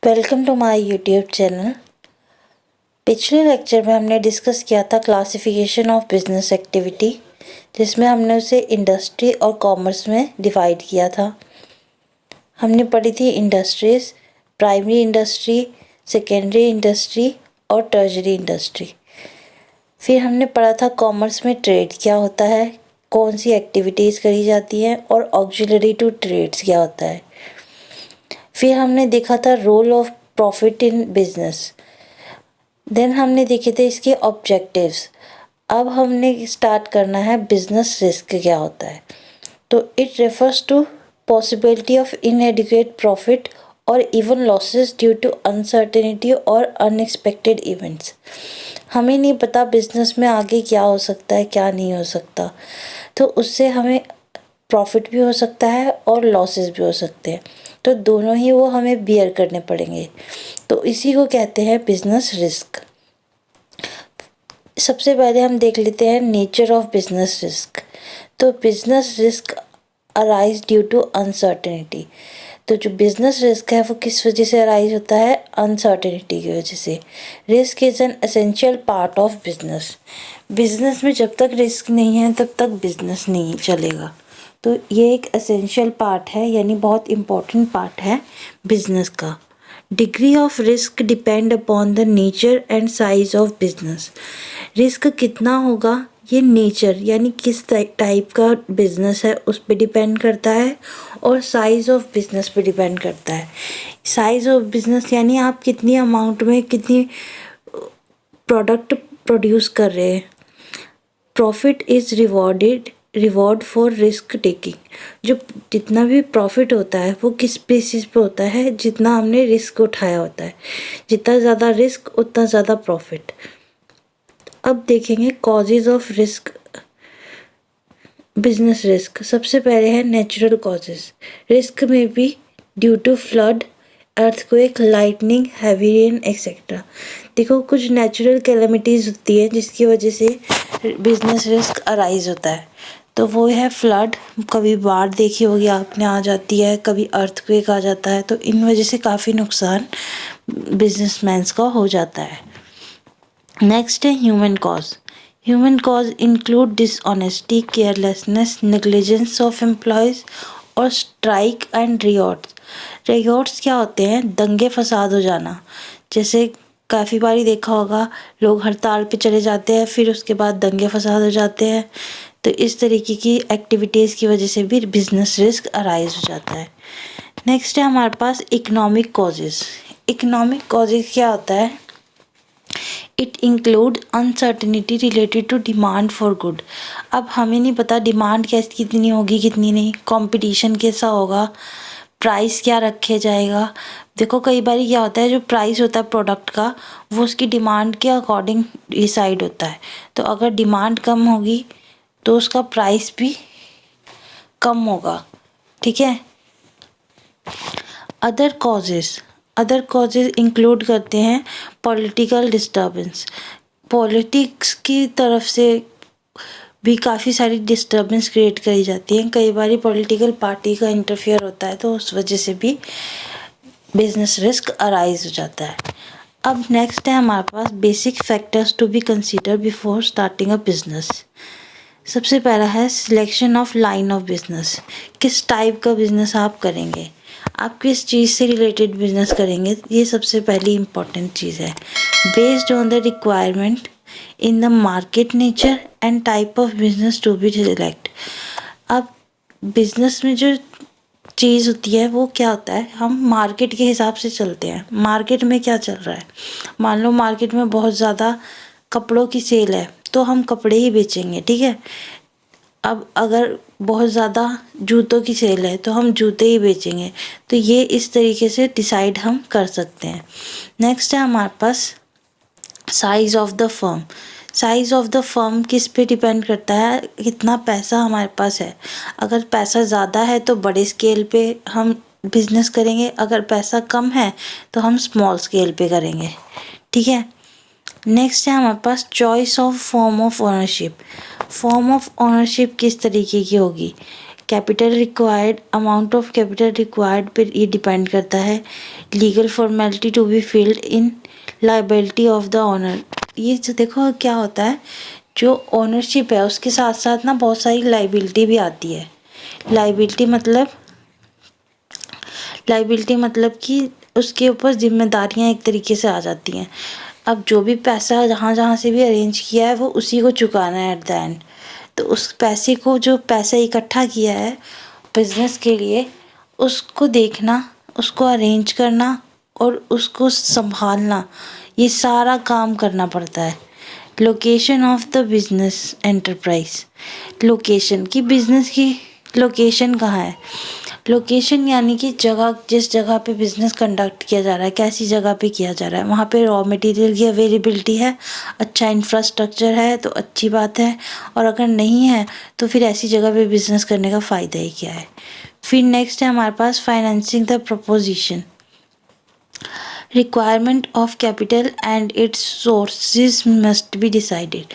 Welcome to my YouTube channel. पिछले lecture में हमने डिस्कस किया था क्लासिफिकेशन ऑफ बिजनेस एक्टिविटी, जिसमें हमने उसे इंडस्ट्री और कॉमर्स में डिवाइड किया था। हमने पढ़ी थी industries, primary industry, secondary industry और टर्शरी इंडस्ट्री। फिर हमने पढ़ा था कॉमर्स में ट्रेड क्या होता है, कौन सी एक्टिविटीज़ करी जाती हैं और ऑक्सिलरी टू ट्रेड्स क्या होता है। फिर हमने देखा था role of profit in business. Then हमने देखे थे इसके ऑब्जेक्टिव्स। अब हमने स्टार्ट करना है बिजनेस रिस्क क्या होता है। तो it refers to possibility of inadequate profit और even losses due to uncertainty और अनएक्सपेक्टेड इवेंट्स। हमें नहीं पता बिजनेस में आगे क्या हो सकता है, क्या नहीं हो सकता, तो उससे हमें प्रॉफिट भी हो सकता है और लॉसेस भी हो सकते हैं, तो दोनों ही वो हमें बियर करने पड़ेंगे। तो इसी को कहते हैं बिजनेस रिस्क। सबसे पहले हम देख लेते हैं नेचर ऑफ बिजनेस रिस्क। तो business risk arise due to uncertainty. तो जो बिजनेस रिस्क है वो किस वजह से अराइज होता है? अनसर्टेनिटी की वजह से। Risk is an essential part of business. Business में जब तक रिस्क नहीं है तब तक बिजनेस नहीं चलेगा। तो ये एक एसेंशियल पार्ट है, यानी बहुत इम्पोर्टेंट पार्ट है बिजनेस का। Degree of risk depend upon the nature and size of business. Risk कितना होगा ये नेचर यानी किस टाइप का बिजनेस है उस पर डिपेंड करता है, और साइज़ ऑफ बिजनेस पे डिपेंड करता है। साइज़ ऑफ बिजनेस यानी आप कितनी अमाउंट में कितनी प्रोडक्ट प्रोड्यूस कर रहे हैं। Profit is reward for risk taking. जो जितना भी प्रॉफिट होता है वो किस बेसिस पे होता है? जितना हमने रिस्क उठाया होता है। जितना ज़्यादा रिस्क उतना ज़्यादा प्रॉफिट। अब देखेंगे causes of risk, business risk. सबसे पहले है नेचुरल कॉजेज। रिस्क में भी due to flood, earthquake, lightning, heavy rain etcetera. देखो कुछ नेचुरल कैलेमिटीज़ होती है जिसकी वजह से बिजनेस रिस्क अराइज होता है। तो वो है फ्लड, कभी बाढ़ देखी होगी आपने आ जाती है, कभी अर्थक्वेक आ जाता है, तो इन वजह से काफ़ी नुकसान बिजनेसमैन्स का हो जाता है। नेक्स्ट है human cause. Human cause include dishonesty, carelessness, negligence of employees और स्ट्राइक एंड रियॉट्स। रियॉट्स क्या होते हैं? दंगे फसाद हो जाना। जैसे काफ़ी बारी देखा होगा लोग हड़ताल पे चले जाते हैं, फिर उसके बाद दंगे फसाद हो जाते हैं। तो इस तरीके की एक्टिविटीज़ की वजह से भी बिजनेस रिस्क अराइज हो जाता है। नेक्स्ट है हमारे पास इकोनॉमिक कॉजेज़। इकोनॉमिक कॉजेज़ क्या होता है? It include uncertainty related to demand for good. अब हमें नहीं पता डिमांड कैसे कितनी होगी कितनी नहीं, कंपटीशन कैसा होगा, प्राइस क्या रखे जाएगा। देखो कई बार क्या होता है, जो प्राइस होता है प्रोडक्ट का वो उसकी डिमांड के अकॉर्डिंग डिसाइड होता है। तो अगर डिमांड कम होगी तो उसका प्राइस भी कम होगा। ठीक है। अदर कॉजेज़ इंक्लूड करते हैं पॉलिटिकल डिस्टर्बेंस। पॉलिटिक्स की तरफ से भी काफ़ी सारी डिस्टर्बेंस क्रिएट करी जाती हैं। कई बार पॉलिटिकल पार्टी का इंटरफेयर होता है, तो उस वजह से भी बिजनेस रिस्क अराइज हो जाता है। अब नेक्स्ट है हमारे पास basic factors to be consider before starting a business. सबसे पहला है selection of line of business. किस टाइप का बिजनेस आप करेंगे, आप किस चीज़ से रिलेटेड बिजनेस करेंगे, ये सबसे पहली इम्पॉर्टेंट चीज़ है। Based on the requirement in the market nature and type of business to be select. अब बिजनेस में जो चीज़ होती है वो क्या होता है, हम मार्केट के हिसाब से चलते हैं। मार्केट में क्या चल रहा है, मान लो मार्केट में बहुत ज़्यादा कपड़ों की सेल है तो हम कपड़े ही बेचेंगे। ठीक है। अब अगर बहुत ज़्यादा जूतों की सेल है तो हम जूते ही बेचेंगे। तो ये इस तरीके से डिसाइड हम कर सकते हैं। नेक्स्ट है हमारे पास size of the firm. Size of the firm किस पे डिपेंड करता है, कितना पैसा हमारे पास है। अगर पैसा ज़्यादा है तो बड़े स्केल पे हम बिजनेस करेंगे, अगर पैसा कम है तो हम स्मॉल स्केल पे करेंगे। ठीक है। नेक्स्ट है हमारे पास choice of form of ownership. Form of ownership किस तरीके की होगी, capital required, amount of capital required पर ये डिपेंड करता है। Legal formality to be filled in, liability of the owner. ये जो देखो क्या होता है, जो ओनरशिप है उसके साथ साथ ना बहुत सारी लाइबिलिटी भी आती है। लाइबिलिटी मतलब कि उसके ऊपर जिम्मेदारियां एक तरीके से आ जाती हैं। अब जो भी पैसा जहाँ जहाँ से भी अरेंज किया है वो उसी को चुकाना है एट द एंड। तो उस पैसे को, जो पैसा इकट्ठा किया है बिजनेस के लिए, उसको देखना, उसको अरेंज करना और उसको संभालना, ये सारा काम करना पड़ता है। Location of the business enterprise, location की, बिजनेस की लोकेशन कहाँ है। लोकेशन यानी कि जगह, जिस जगह पे बिजनेस कंडक्ट किया जा रहा है, कैसी जगह पे किया जा रहा है, वहाँ पे रॉ मटेरियल की अवेलेबिलिटी है, अच्छा इंफ्रास्ट्रक्चर है तो अच्छी बात है, और अगर नहीं है तो फिर ऐसी जगह पे बिजनेस करने का फ़ायदा ही क्या है। फिर नेक्स्ट है हमारे पास financing the proposition, requirement of capital and its sources must be decided.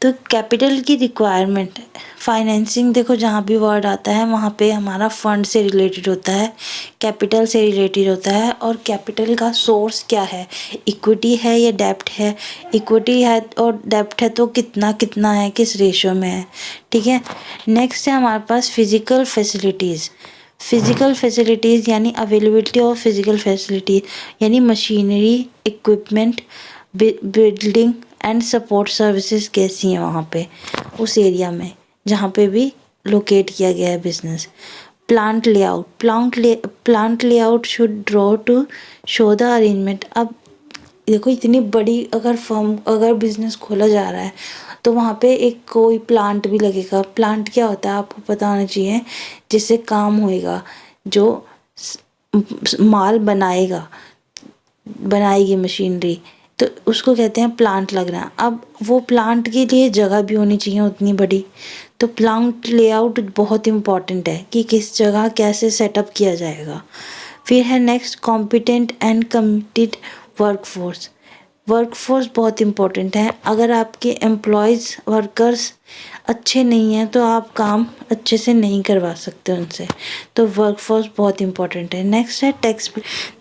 तो कैपिटल की रिक्वायरमेंट, फाइनेंसिंग, देखो जहाँ भी वर्ड आता है वहाँ पे हमारा फंड से रिलेटेड होता है, कैपिटल से रिलेटेड होता है। और कैपिटल का सोर्स क्या है, इक्विटी है या डेब्ट है। इक्विटी है और डेब्ट है तो कितना कितना है, किस रेशो में है, ठीक है। नेक्स्ट है हमारे पास फिजिकल फैसिलिटीज़। फिजिकल फैसिलिटीज़ यानी अवेलेबिलिटी ऑफ फिजिकल फैसिलिटी, यानी machinery, equipment, building and support services कैसी हैं वहाँ पे उस एरिया में जहाँ पे भी लोकेट किया गया है business. Plant layout, plant layout should draw two show the arrangement. अब देखो इतनी बड़ी अगर बिजनेस खोला जा रहा है तो वहाँ पे एक कोई प्लांट भी लगेगा। प्लांट क्या होता है आपको पता होना चाहिए, जिससे काम होएगा, जो माल बनाएगी मशीनरी, तो उसको कहते हैं प्लांट लगना। अब वो प्लांट के लिए जगह भी होनी चाहिए उतनी बड़ी। तो प्लांट लेआउट बहुत इम्पॉर्टेंट है कि किस जगह कैसे सेटअप किया जाएगा। फिर है next competent and committed workforce. Workforce बहुत इम्पोर्टेंट है। अगर आपके एम्प्लॉयज़, वर्कर्स अच्छे नहीं हैं तो आप काम अच्छे से नहीं करवा सकते उनसे। तो वर्कफोर्स बहुत इम्पोर्टेंट है। नेक्स्ट है टैक्स।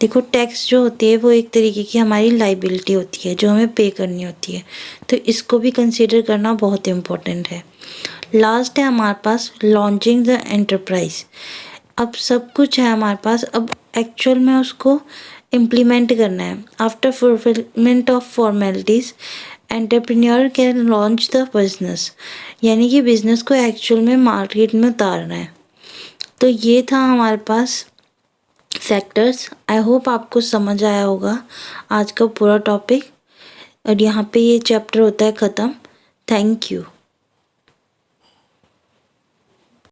देखो टैक्स जो होती है वो एक तरीके की हमारी लाइबिलिटी होती है जो हमें पे करनी होती है, तो इसको भी कंसीडर करना बहुत इम्पोर्टेंट है। लास्ट है हमारे पास लॉन्चिंग द एंटरप्राइज। अब सब कुछ है हमारे पास, अब एक्चुअल में उसको इम्प्लीमेंट करना है। After fulfilment of formalities entrepreneur can launch the business, यानी कि बिजनेस को एक्चुअल में मार्केट में उतारना है। तो ये था हमारे पास फैक्टर्स। आई होप आपको समझ आया होगा आज का पूरा टॉपिक, और यहाँ पे ये चैप्टर होता है ख़त्म। Thank you.